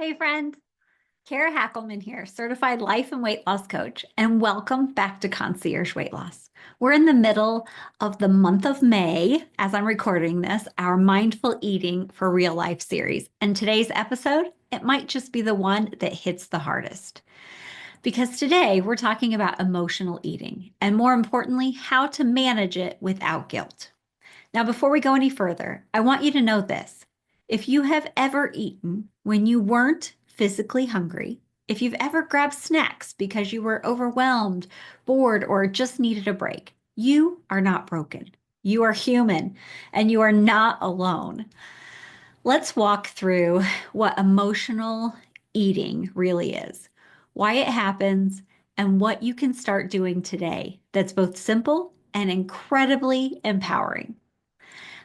Hey friend, Kara Hackleman here, certified life and weight loss coach, and welcome back to Concierge Weight Loss. We're in the middle of the month of May as I'm recording this, our Mindful Eating for Real Life series. And today's episode, it might just be the one that hits the hardest. Because today we're talking about emotional eating, and more importantly, how to manage it without guilt. Now, before we go any further, I want you to know this. If you have ever eaten when you weren't physically hungry, if you've ever grabbed snacks because you were overwhelmed, bored, or just needed a break, you are not broken. You are human and you are not alone. Let's walk through what emotional eating really is, why it happens, and what you can start doing today that's both simple and incredibly empowering.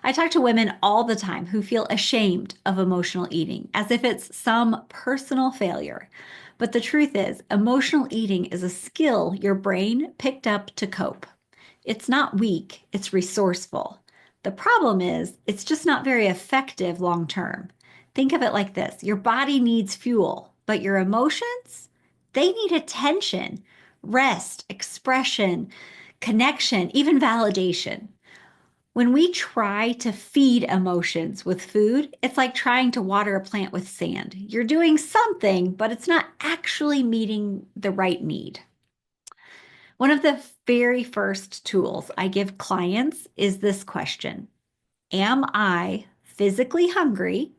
I talk to women all the time who feel ashamed of emotional eating, as if it's some personal failure. But the truth is, emotional eating is a skill your brain picked up to cope. It's not weak, it's resourceful. The problem is, it's just not very effective long term. Think of it like this: your body needs fuel, but your emotions, they need attention, rest, expression, connection, even validation. When we try to feed emotions with food, it's like trying to water a plant with sand. You're doing something, but it's not actually meeting the right need. One of the very first tools I give clients is this question: am I physically hungry,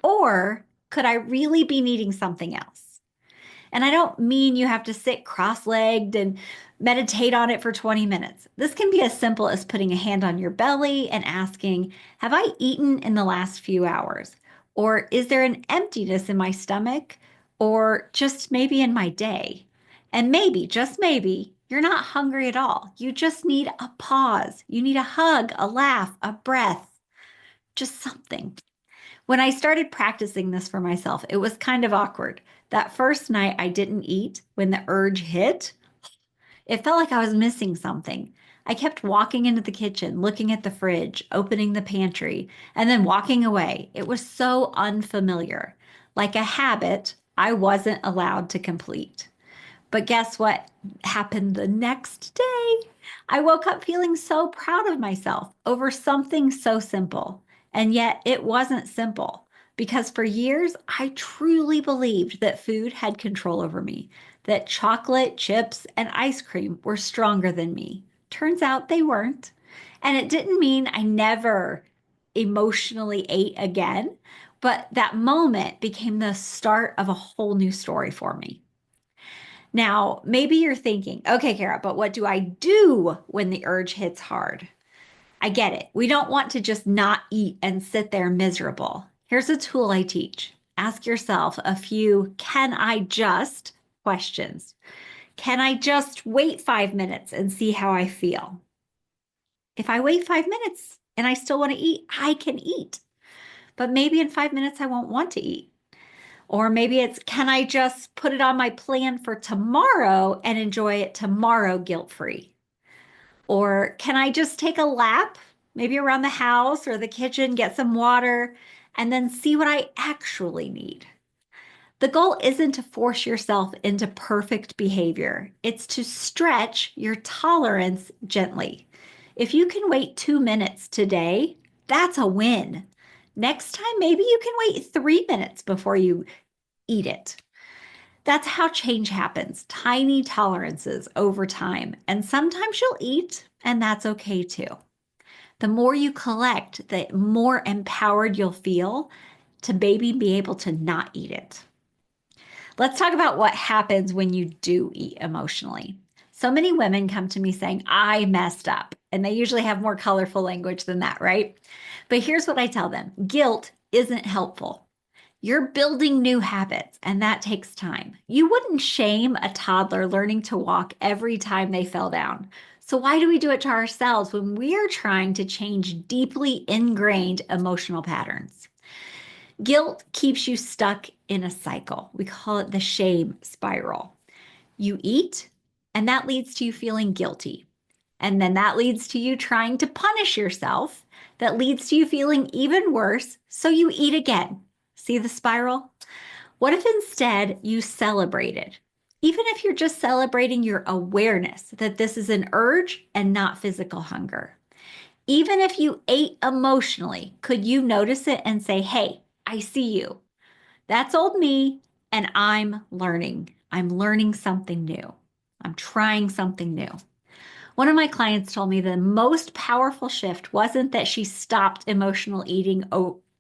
or could I really be needing something else? And I don't mean you have to sit cross-legged and meditate on it for 20 minutes. This can be as simple as putting a hand on your belly and asking, have I eaten in the last few hours? Or is there an emptiness in my stomach? Or just maybe in my day? And maybe, just maybe, you're not hungry at all. You just need a pause. You need a hug, a laugh, a breath, just something. When I started practicing this for myself, it was kind of awkward. That first night I didn't eat, when the urge hit, it felt like I was missing something. I kept walking into the kitchen, looking at the fridge, opening the pantry, and then walking away. It was so unfamiliar, like a habit I wasn't allowed to complete. But guess what happened the next day? I woke up feeling so proud of myself over something so simple. And yet it wasn't simple, because for years I truly believed that food had control over me, that chocolate, chips, and ice cream were stronger than me. Turns out they weren't. And it didn't mean I never emotionally ate again, but that moment became the start of a whole new story for me. Now, maybe you're thinking, okay, Kara, but what do I do when the urge hits hard? I get it. We don't want to just not eat and sit there miserable. Here's a tool I teach. Ask yourself a few can I just questions. Can I just wait 5 minutes and see how I feel? If I wait 5 minutes and I still want to eat, I can eat. But maybe in 5 minutes, I won't want to eat. Or maybe it's, can I just put it on my plan for tomorrow and enjoy it tomorrow guilt-free? Or can I just take a lap, maybe around the house or the kitchen, get some water, and then see what I actually need? The goal isn't to force yourself into perfect behavior. It's to stretch your tolerance gently. If you can wait 2 minutes today, that's a win. Next time, maybe you can wait 3 minutes before you eat it. That's how change happens, tiny tolerances over time. And sometimes you'll eat, and that's okay too. The more you collect, the more empowered you'll feel to maybe be able to not eat it. Let's talk about what happens when you do eat emotionally. So many women come to me saying, I messed up. And they usually have more colorful language than that, right? But here's what I tell them: guilt isn't helpful. You're building new habits, and that takes time. You wouldn't shame a toddler learning to walk every time they fell down. So why do we do it to ourselves when we're trying to change deeply ingrained emotional patterns? Guilt keeps you stuck in a cycle. We call it the shame spiral. You eat, and that leads to you feeling guilty. And then that leads to you trying to punish yourself. That leads to you feeling even worse, so you eat again. See the spiral? What if instead you celebrated? Even if you're just celebrating your awareness that this is an urge and not physical hunger. Even if you ate emotionally, could you notice it and say, hey, I see you. That's old me, and I'm learning. I'm learning something new. I'm trying something new. One of my clients told me the most powerful shift wasn't that she stopped emotional eating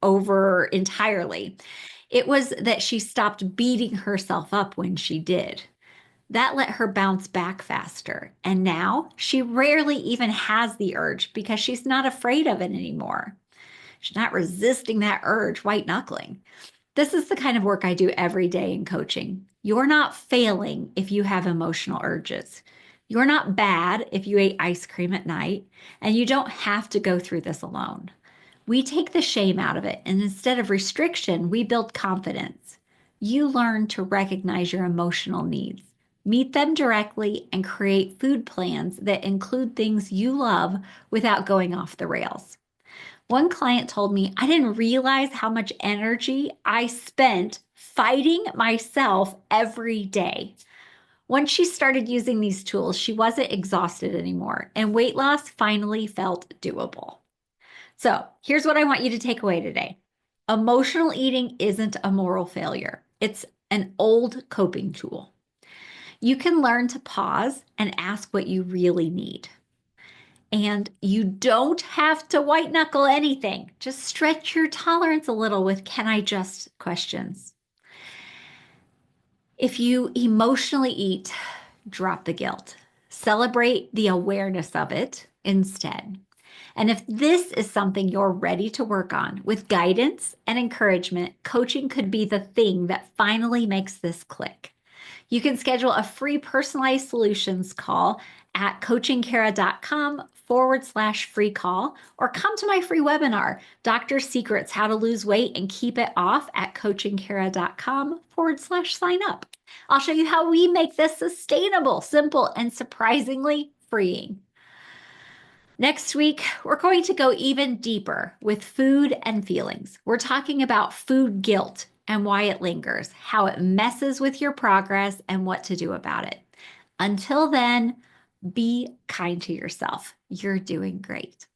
over entirely. It was that she stopped beating herself up when she did. That let her bounce back faster. And now she rarely even has the urge because she's not afraid of it anymore. She's not resisting that urge, white knuckling. This is the kind of work I do every day in coaching. You're not failing if you have emotional urges. You're not bad if you ate ice cream at night, and you don't have to go through this alone. We take the shame out of it, and instead of restriction, we build confidence. You learn to recognize your emotional needs, meet them directly, and create food plans that include things you love without going off the rails. One client told me, I didn't realize how much energy I spent fighting myself every day. Once she started using these tools, she wasn't exhausted anymore, and weight loss finally felt doable. So here's what I want you to take away today. Emotional eating isn't a moral failure. It's an old coping tool. You can learn to pause and ask what you really need. And you don't have to white knuckle anything. Just stretch your tolerance a little with can I just questions. If you emotionally eat, drop the guilt. Celebrate the awareness of it instead. And if this is something you're ready to work on with guidance and encouragement, coaching could be the thing that finally makes this click. You can schedule a free personalized solutions call at coachingkara.com/free call, or come to my free webinar, Doctor Secrets, How to Lose Weight and Keep It Off, at coachingkara.com/sign up. I'll show you how we make this sustainable, simple, and surprisingly freeing. Next week, we're going to go even deeper with food and feelings. We're talking about food guilt and why it lingers, how it messes with your progress, and what to do about it. Until then, be kind to yourself. You're doing great.